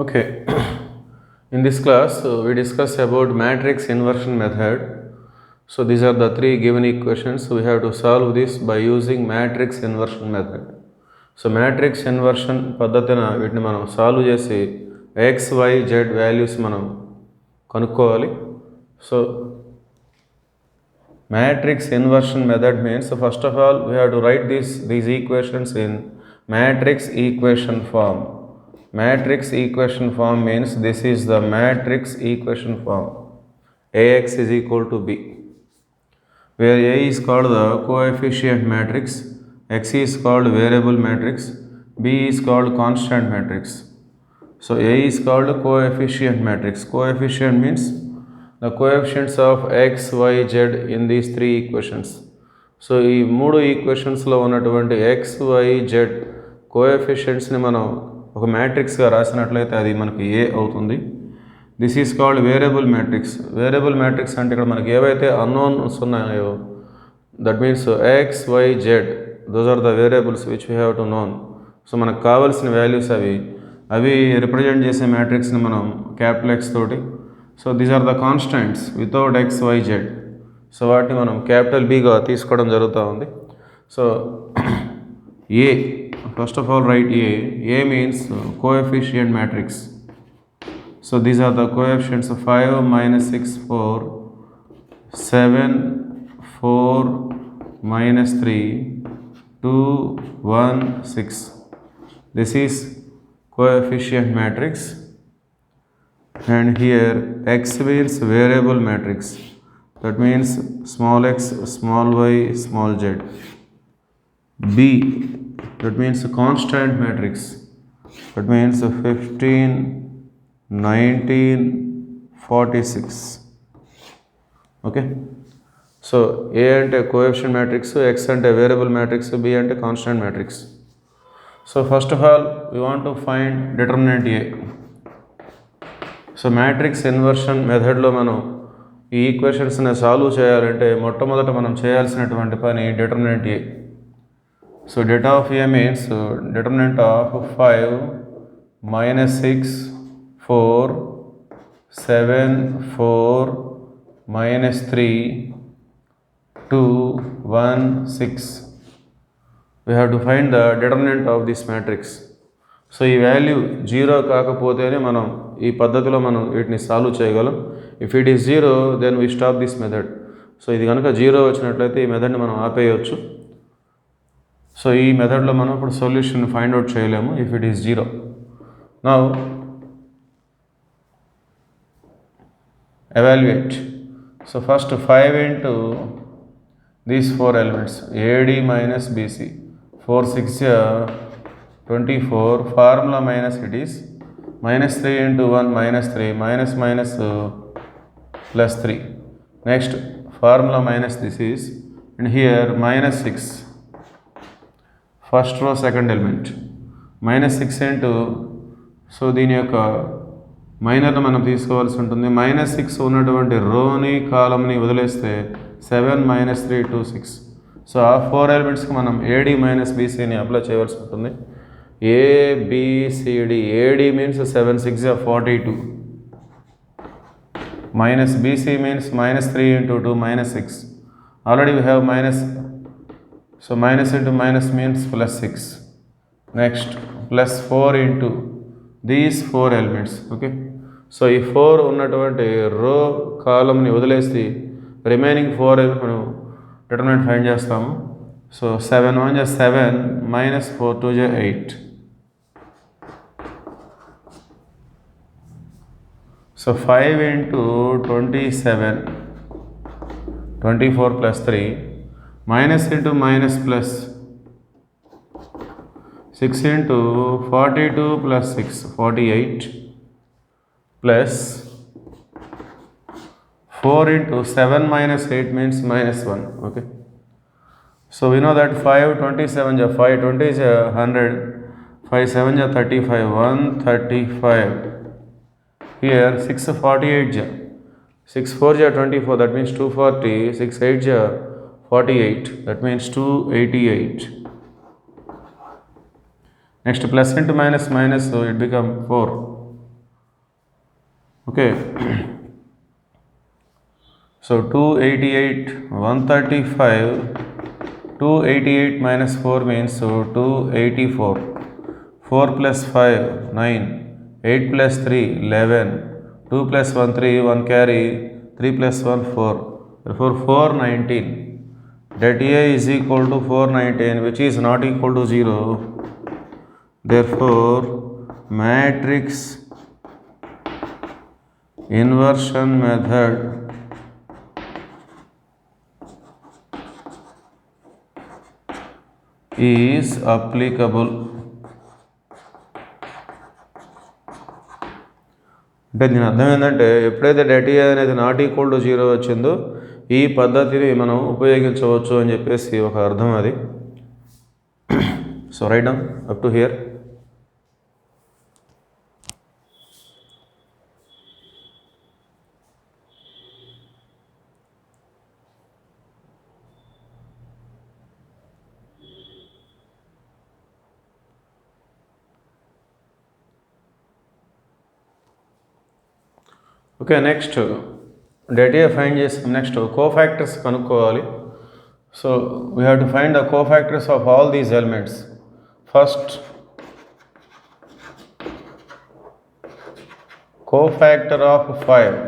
Okay, in this class we discuss about matrix inversion method. So these are the three given equations. We have to solve this by using matrix inversion method. So matrix inversion పద్ధతిన వీటిని మనం solve చేసి x, y, z values మనం కనుక్కోవాలి. So matrix inversion method means, so first of all we have to write these equations in matrix equation form. Matrix equation form means this is the matrix equation form. Ax is equal to b, where A is called the coefficient matrix, x is called variable matrix, b is called constant matrix. So A is called coefficient matrix. Coefficient means the coefficients of x, y, z in these three equations. So ఈ మూడు ఈక్వేషన్స్లో ఉన్నటువంటి X, Y, Z కోఎఫిషియెంట్స్ని మనం ఒక మ్యాట్రిక్స్గా రాసినట్లయితే అది మనకి A అవుతుంది. This is called variable matrix. Variable matrix అంటే ఇక్కడ మనకి ఏవైతే అన్నోన్స్ ఉన్నాయో, that means X, Y, Z, those are the variables which we have to known. So మనకు కావాల్సిన వాల్యూస్ అవి రిప్రజెంట్ చేసే మ్యాట్రిక్స్ని మనం క్యాపిటల్ ఎక్స్ తోటి, so these are the constants without X, Y, Z. So వాటిని మనం క్యాపిటల్ బీగా తీసుకోవడం జరుగుతూ ఉంది. So A, first of all right A means coefficient matrix. So these are the coefficients 5, -6, 4, 7, 4, -3, 2, 1, 6. This is coefficient matrix. And here x means variable matrix, that means small x, small y, small z. B, that means constant matrix, that means 15, 19, 46. Okay, so A ante coefficient matrix, x ante variable matrix, B ante constant matrix. So first of all we want to find determinant A. So matrix inversion మెథడ్లో మనం ఈ ఈక్వేషన్స్ని solve చేయాలంటే మొట్టమొదట మనం చేయాల్సినటువంటి పని determinant A. So det of A means determinant of 5, -6, 4, 7, 4, -3, 2, 1, 6. We have to find the determinant of this matrix. So ఈ value 0 కాకపోతేనే మనం ఈ పద్ధతిలో మనం వీటిని సాల్వ్ చేయగలం. If it is 0 then we stop this method. So ఇది కనుక 0 వచ్చినట్లయితే ఈ మెథడ్ని మనం ఆపేయవచ్చు. సో ఈ మెథడ్లో మనం ఇప్పుడు సొల్యూషన్ ఫైండ్ అవుట్ చేయలేము if it is 0. Now evaluate. So first 5 into these 4 elements AD minus BC, 4 6 24, formula minus it is -3 into 1 -3, minus plus 3. Next formula minus this is, and here -6, first row second element, -6 into, so దీని యొక్క మైనర్ని మనం తీసుకోవాల్సి ఉంటుంది. -6 ఉన్నటువంటి రోని కాలంని వదిలేస్తే 7, -3, 2, 6. So ఆ 4 ఎలిమెంట్స్కి మనం AD minus BCని apply చేయవలసి ఉంటుంది. ABCD, AD means 7 6 42, minus BC means -3 into 2, -6. Already we have minus, so minus into minus means +6. Next +4 into these 4 elements. Okay, so ఈ 4 ఉన్నటువంటి రో కాలంని వదిలేసి రిమైనింగ్ 4 మనం డిటర్మినెంట్ ఫైండ్ చేస్తాము. So 7 1 7, -4 2 8. So 5 into 27, 24 plus 3, minus into minus plus, 6 into 42 plus 6, 48, plus 4 into 7 minus 8 means -1. Okay, so we know that 5 27 5 20 is 100, 5 7 35, 135. Here 6 48 6 4 24, that means 240, 6 8 48, that means 288. Next plus into minus, so it become 4. Okay. So 288, 135, 288 minus 4 means so 284. 4 plus 5, 9. 8 plus 3, 11. 2 plus 1, 3, 1 carry. 3 plus 1, 4. Therefore 419. That A is equal to 419, which is not equal to 0. Therefore, matrix inversion method is applicable. అంటే దీని అర్థం ఏంటంటే ఎప్పుడైతే det A అనేది not equal to 0 వచ్చిందో ఈ పద్ధతిని మనం ఉపయోగించవచ్చు అని చెప్పేసి ఒక అర్థం అది. So right down up to hear. Okay, next data find చేస్తాం. నెక్స్ట్ కోఫాక్టర్స్ కనుక్కోవాలి. So we have to find the cofactors of all these elements. First cofactor of 5.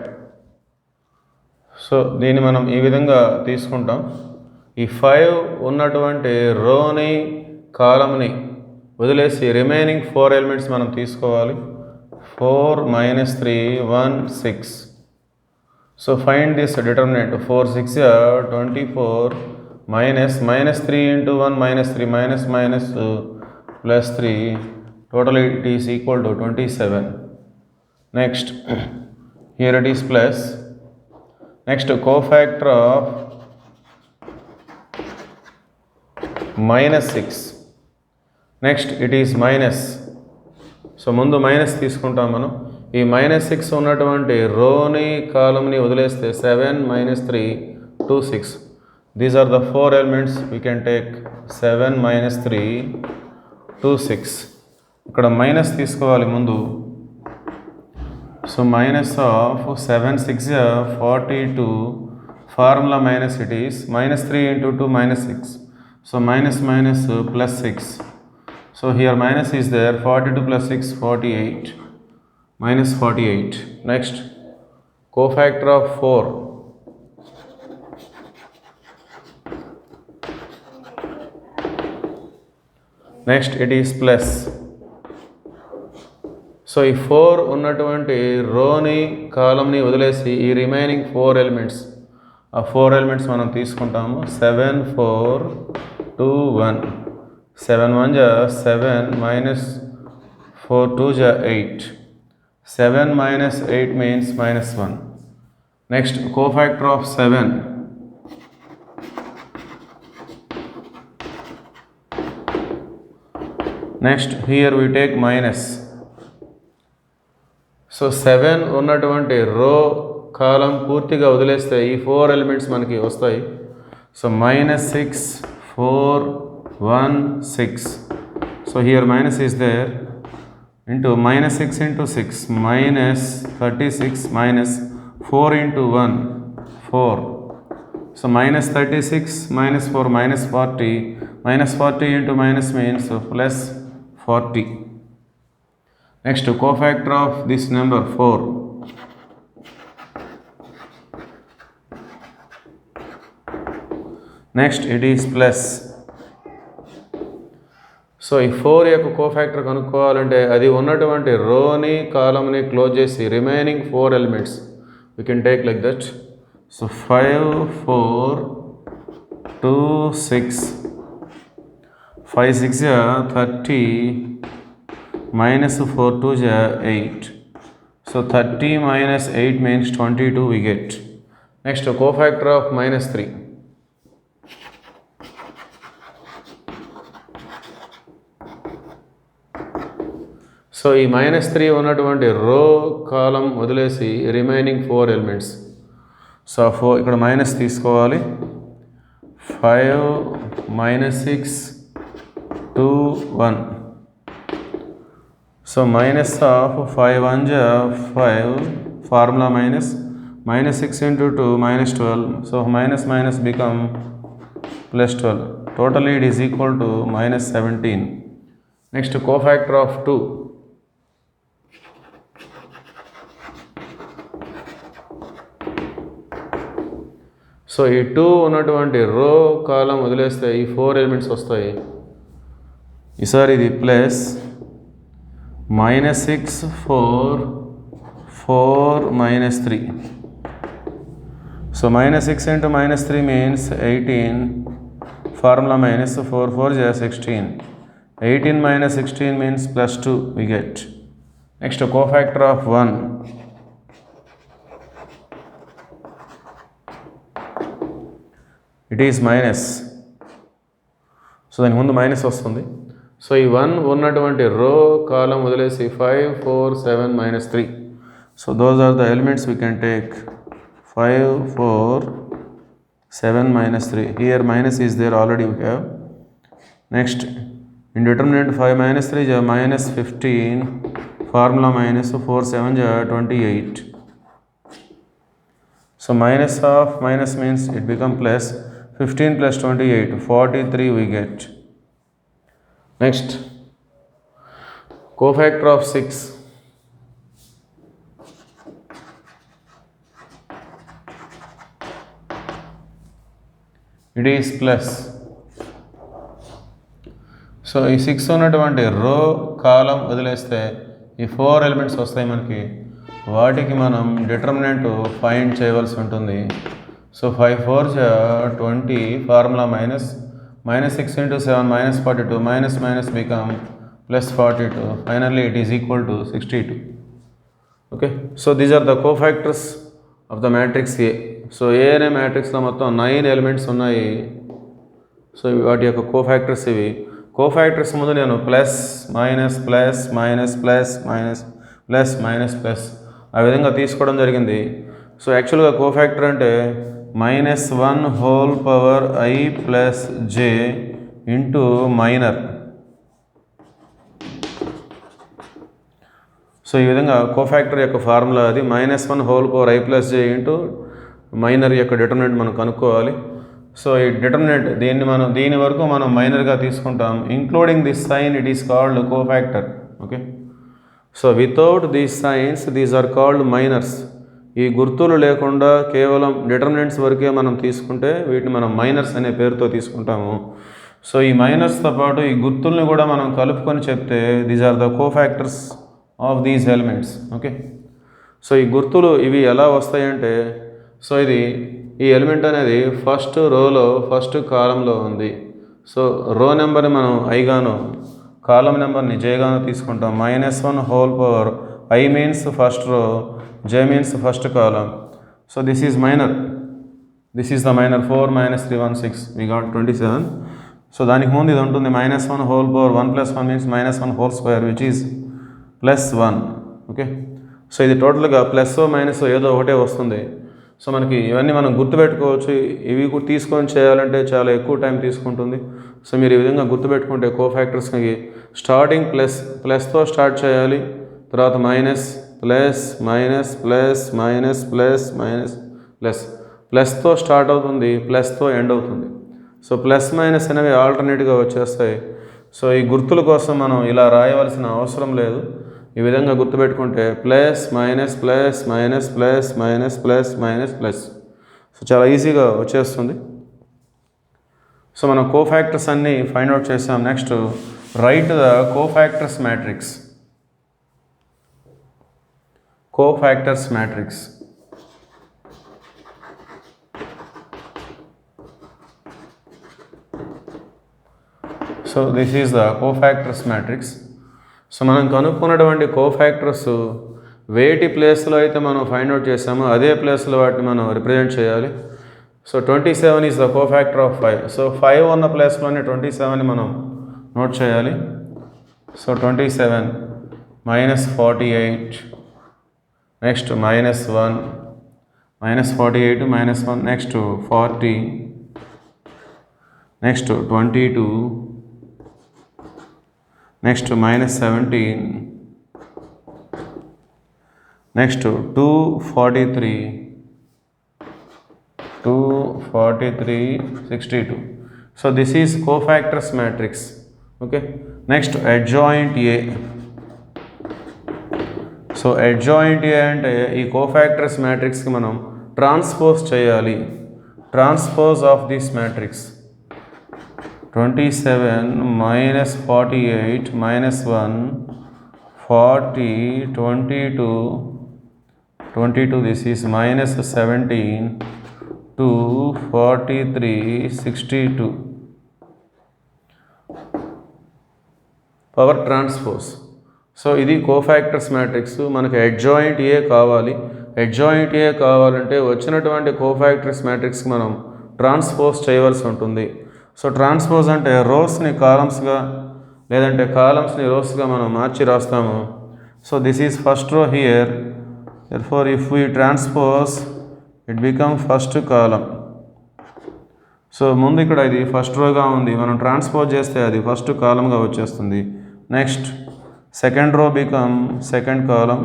So దీన్ని మనం ఈ విధంగా తీసుకుంటాం. ఈ 5 ఉన్నటువంటి రోని కాలమ్ని వదిలేసి రిమైనింగ్ 4 ఎలిమెంట్స్ మనం తీసుకోవాలి. 4 minus 3, 1, 6. So find this determinant. 4 6 24 minus 3 into 1 minus 3 minus plus 3. Total it is equal to 27. Next, here it is plus. Next, cofactor of minus 6. Next, it is minus. So ముందు minus తీసుకుంటాం మనం. ఈ -6 ఉన్నటువంటి రోని కాలమ్ని వదిలేస్తే 7 - 3 2 6. These are the 4 elements. We can take 7 - 3 2 6. ఇక్కడ minus తీసుకోవాలి ముందు. So minus of 7 6 42. Formula minus it is -3 × 2 -6. So minus plus 6. So here minus is there. 42 plus 6 48 minus 48. Next, cofactor of 4. Next it is plus. So ఈ 4 ఉన్నటువంటి రోని కాలమ్ని వదిలేసి ఈ remaining 4 elements, ఆ 4 elements మనం తీసుకుంటాము. 7 4 2 1. 7 1 7 minus 4 2 8. 7 minus 8 means -1. Next, cofactor of 7. Next, here we take minus. So 7 ఉన్నటువంటి రో కాలం పూర్తిగా వదిలేస్తే ఈ 4 ఎలిమెంట్స్ మనకి వస్తాయి. So -6 4 1 6. So here minus is there into -6 into 6 minus 36 minus 4 into 1 4. So minus 36 minus 4 minus 40. Minus 40 into minus means plus 40. Next, cofactor of this number 4. Next, it is plus. So ఈ 4 యొక్క cofactor కనుక్కోవాలంటే అది ఉన్నటువంటి రోని కాలమ్ని close చేసి remaining 4 elements we can take like that. So 5 4 2 6 5 6 30 minus 4 2 8. So 30 minus 8 means 22 we get. Next, cofactor of -3. So ఈ -3 ఉన్నటువంటి రో కాలం వదిలేసి remaining 4 elements. So 4 ఇక్కడ మైనస్ తీసుకోవాలి. 5 -6 2 1. So minus of 5 1 5 formula minus 6 into 2 minus 12. So minus minus become plus 12. Totally it is equal to minus 17. Next cofactor of 2. So ఈ 2 ఉన్నటువంటి రో కాలం వదిలేస్తే ఈ 4 ఎలిమెంట్స్ వస్తాయి. ఈసారి ఇది plus minus 6 4 minus 3. So minus 6 into minus 3 means 18. Formula minus 4 4 is 16. 18 minus 16 means plus 2 we get. Next cofactor of 1. It is minus. So దాని ముందు మైనస్ వస్తుంది. సో ఈ 1 ఉన్నటువంటి రో కాలం వదిలేసి 5 4 7 minus 3. So those are the elements we can take. 5 4 7 minus 3. Here minus is there already we have. Next in determinant 5 minus 3 is minus 15. Formula minus 4 7 is 28. So minus of minus means it become plus. 15 plus 28 43 we get. Next cofactor of 6. It is plus. So ఈ 6 ఉన్నటువంటి రో కాలం వదిలేస్తే ఈ 4 elements వస్తాయి మనకి. వాటికి మనం determinant find చేయవలసి ఉంటుంది. So 5 4 20. Formula minus 6 into 7 minus 42. Minus minus become plus 42. Finally it is equal to 62. Okay. So these are the cofactors of the matrix A. So A అనే మ్యాట్రిక్స్లో మొత్తం 9 ఎలిమెంట్స్ ఉన్నాయి. సో వాటి యొక్క కోఫాక్టర్స్ ఇవి. Cofactors ముందు నేను plus minus plus minus plus minus plus minus plus ఆ విధంగా తీసుకోవడం జరిగింది. సో యాక్చువల్గా కోఫాక్టర్ అంటే -1 whole power I plus j into minor. So ఈ విధంగా కోఫాక్టర్ యొక్క ఫార్ములా అది. -1 whole power I plus j into minor యొక్క డిటర్మినెంట్ మనం కనుక్కోవాలి. సో ఈ డిటర్మినెంట్ దీని వరకు మనం మైనర్గా తీసుకుంటాం. Including this sign it is called cofactor. Okay. So without these signs these are called minors. ఈ గుర్తులు లేకుండా కేవలం డిటర్మినెంట్స్ వరకే మనం తీసుకుంటే వీటిని మనం మైనర్స్ అనే పేరుతో తీసుకుంటాము. సో ఈ మైనర్స్తో పాటు ఈ గుర్తుల్ని కూడా మనం కలుపుకొని చెప్తే these are the cofactors of these elements. Okay. So ఈ గుర్తులు ఇవి ఎలా వస్తాయంటే, సో ఈ ఎలిమెంట్ అనేది ఫస్ట్ రోలో ఫస్ట్ కాలంలో ఉంది. సో రో నెంబర్ని మనం ఐగాను కాలం నెంబర్ని జేగాను తీసుకుంటాం. -1 whole power I means first row, j means first column. So this is minor. This is the minor. 4 minus 3 1 6. We got 27. So దానికి ముందు ఇది ఉంటుంది -1 whole power 1 plus 1 means -1 whole square which is +1. Okay. So ఇది టోటల్గా plus minus ఏదో ఒకటే వస్తుంది. So మనకి ఇవన్నీ మనం గుర్తుపెట్టుకోవచ్చు. ఇవి తీసుకొని చేయాలంటే చాలా ఎక్కువ టైం తీసుకుంటుంది. సో మీరు ఈ విధంగా గుర్తుపెట్టుకుంటే కోఫాక్టర్స్కి స్టార్టింగ్ ప్లస్తో స్టార్ట్ చేయాలి. తర్వాత minus plus minus plus minus plus minus plus ప్లస్తో స్టార్ట్ అవుతుంది, ప్లస్తో ఎండ్ అవుతుంది. సో ప్లస్ మైనస్ అనేవి ఆల్టర్నేట్గా వచ్చేస్తాయి. సో ఈ గుర్తుల కోసం మనం ఇలా రాయవలసిన అవసరం లేదు. ఈ విధంగా గుర్తుపెట్టుకుంటే plus minus plus minus plus minus plus minus plus. So చాలా ఈజీగా వచ్చేస్తుంది. సో మనం కోఫాక్టర్స్ అన్నీ ఫైండ్ అవుట్ చేసాం. Next write the cofactors matrix. cofactors matrix. So this is the cofactors matrix. So మనం కనుక్కున్నటువంటి కోఫాక్టర్స్ వేటి ప్లేస్లో అయితే మనం ఫైండ్ అవుట్ చేసామో అదే ప్లేస్లో వాటిని మనం రిప్రజెంట్ చేయాలి. So 27 is the cofactor of 5. So 5 ఉన్న ప్లేస్లోనే 27ని మనం నోట్ చేయాలి. So 27 -48 next -1 -48 -1 next 40 next 22 next -17 Next 243, 62. So this is cofactors matrix. Okay. Next adjoint A. So adjoint A అంటే ఈ cofactors matrix కి మనం ట్రాన్స్పోజ్ చేయాలి. Transpose of this matrix 27 minus 48 minus 1 40 22 this is minus 17 2 43 62 power transpose. So ఇది cofactors matrix. మనకి adjoint ఏ కావాలి. Adjoint ఏ కావాలంటే వచ్చినటువంటి కోఫాక్టర్స్ మ్యాట్రిక్స్కి మనం ట్రాన్స్పోజ్ చేయవలసి ఉంటుంది. సో ట్రాన్స్పోజ్ అంటే రోస్ని కాలమ్స్గా లేదంటే కాలమ్స్ని రోస్గా మనం మార్చి రాస్తాము. So this is first row here, therefore if we transpose it become first column. So ముందు ఇక్కడ ఇది ఫస్ట్ రోగా ఉంది, మనం ట్రాన్స్పోజ్ చేస్తే అది ఫస్ట్ కాలంగా వచ్చేస్తుంది. Next second row become second column,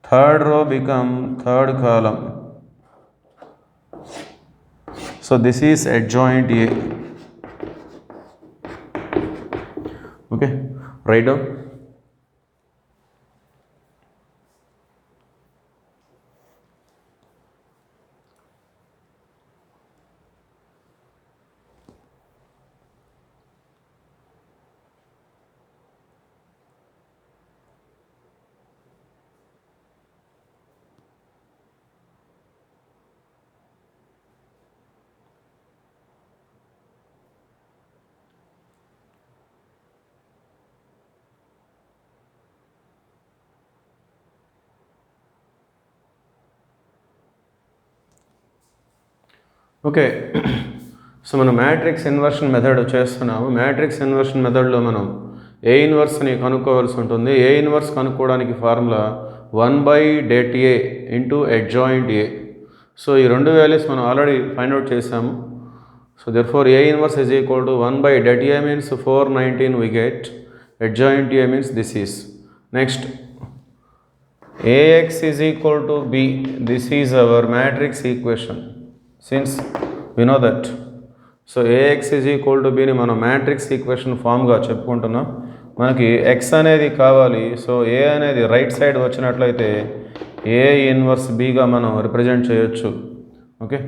third row become third column. So this is adjoint A. Okay, write down. Okay, so మనం మ్యాట్రిక్స్ ఇన్వర్షన్ మెథడ్ చేస్తున్నాము. మ్యాట్రిక్స్ ఇన్వర్షన్ మెథడ్లో మనం ఏ ఇన్వర్స్ని కనుక్కోవాల్సి ఉంటుంది. ఏ ఇన్వర్స్ కనుక్కోవడానికి ఫార్ములా 1/det ఇంటూ అడ్జాయింట్ ఏ. So ఈ రెండు values మనం already find out చేసాము. So therefore A inverse is equal to 1/det means 419 we get, adjoint A means this is. Next AX is equal to B, this is our matrix equation. Since we know that, so AX is equal to B ని మనం matrix equation ఫామ్గా చెప్పుకుంటున్నాం. మనకి X అనేది కావాలి. So A అనేది right side వచ్చినట్లయితే A inverse Bగా మనం represent చేయొచ్చు. Okay,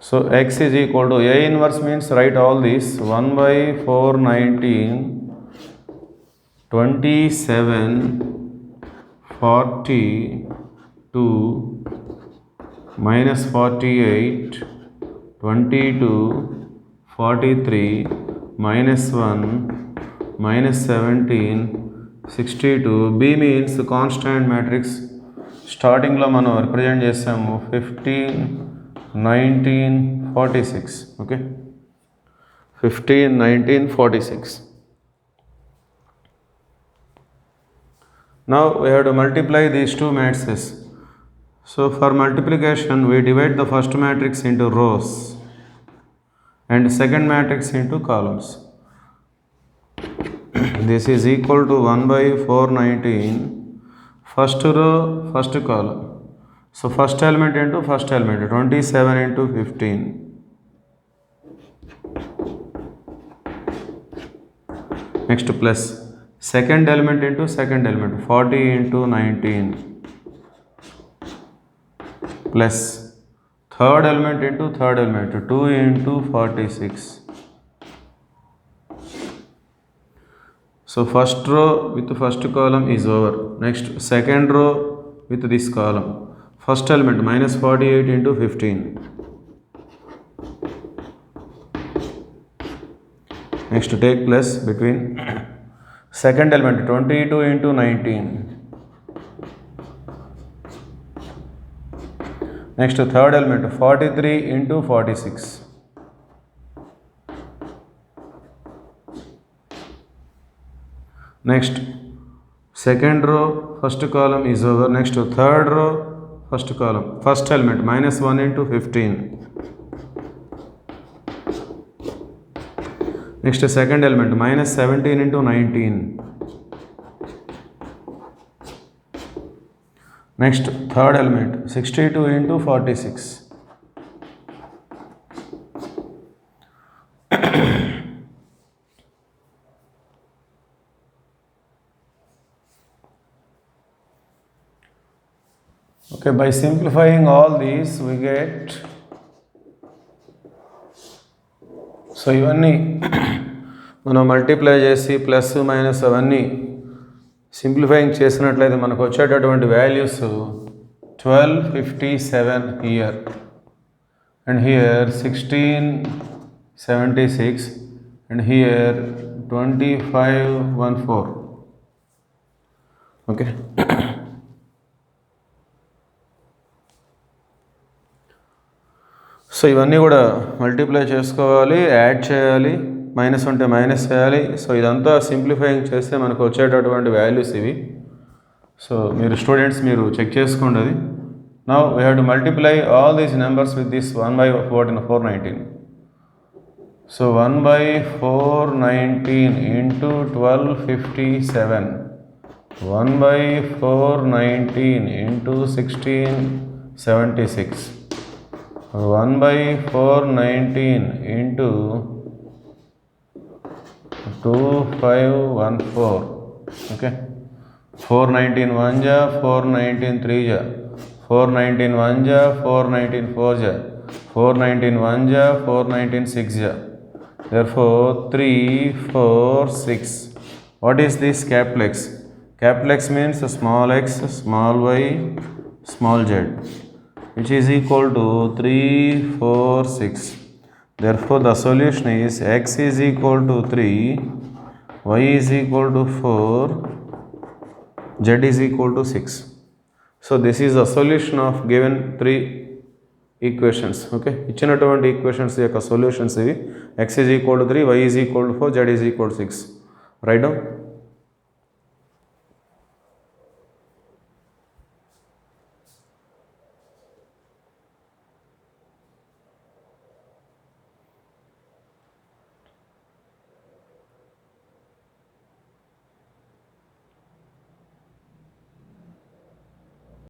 so X is equal to A inverse means write all this 1/419 27 42 minus 48 22 43 minus 1 minus 17 62. B means constant matrix. స్టార్టింగ్లో మనం రిప్రజెంట్ చేసాము 15 19 46. Okay, 15 19 46. Now we have to multiply these two matrices. So for multiplication we divide the first matrix into rows and second matrix into columns. This is equal to 1/419 first row first column. So first element into first element 27 into 15. Next plus second element into second element 40 into 19 plus third element into third element 2 into 46. So first row with first column is over. Next second row with this column. First element minus 48 into 15. Next take plus between second element 22 into 19. Next third element 43 into 46. Next second row first column is over. Next third row first column. First element minus 1 into 15. Next second element minus 17 into 19. Next, third element, 62 into 46. Okay, by simplifying all these, we get, so ఇవన్నీ మనం multiply చేసి plus minus అవన్నీ simplifying చేసినట్లయితే మనకు వచ్చేటటువంటి values 1257 here and here 1676 and here 2514. Okay, so ఇవన్నీ కూడా multiply చేసుకోవాలి, యాడ్ చేయాలి, మైనస్ ఉంటే మైనస్ చేయాలి. సో ఇదంతా సింప్లిఫైయింగ్ చేస్తే మనకు వచ్చేటటువంటి వాల్యూస్ ఇవి. సో మీరు స్టూడెంట్స్ మీరు చెక్ చేసుకోండి అది. Now we have to multiply all these numbers with this 1/419. So 1/419 into 1257, 1/419 into 1676, 1/419 into 2514. Okay, 419 1 ja, 419 3 ja, 419 1 ja, 419 4 ja, 419 1 ja, 419 6 ja. Therefore 3 4 6. What is this capital X? Capital X means small x, small y, small z, which is equal to 3 4 6. Therefore the solution is x is equal to 3, y is equal to 4, z is equal to 6. So this is the solution of given 3 equations. Okay, ఇచ్చినటువంటి equations యొక్క solutions ఇవి. x is equal to 3, y is equal to 4, z is equal to 6. Write down.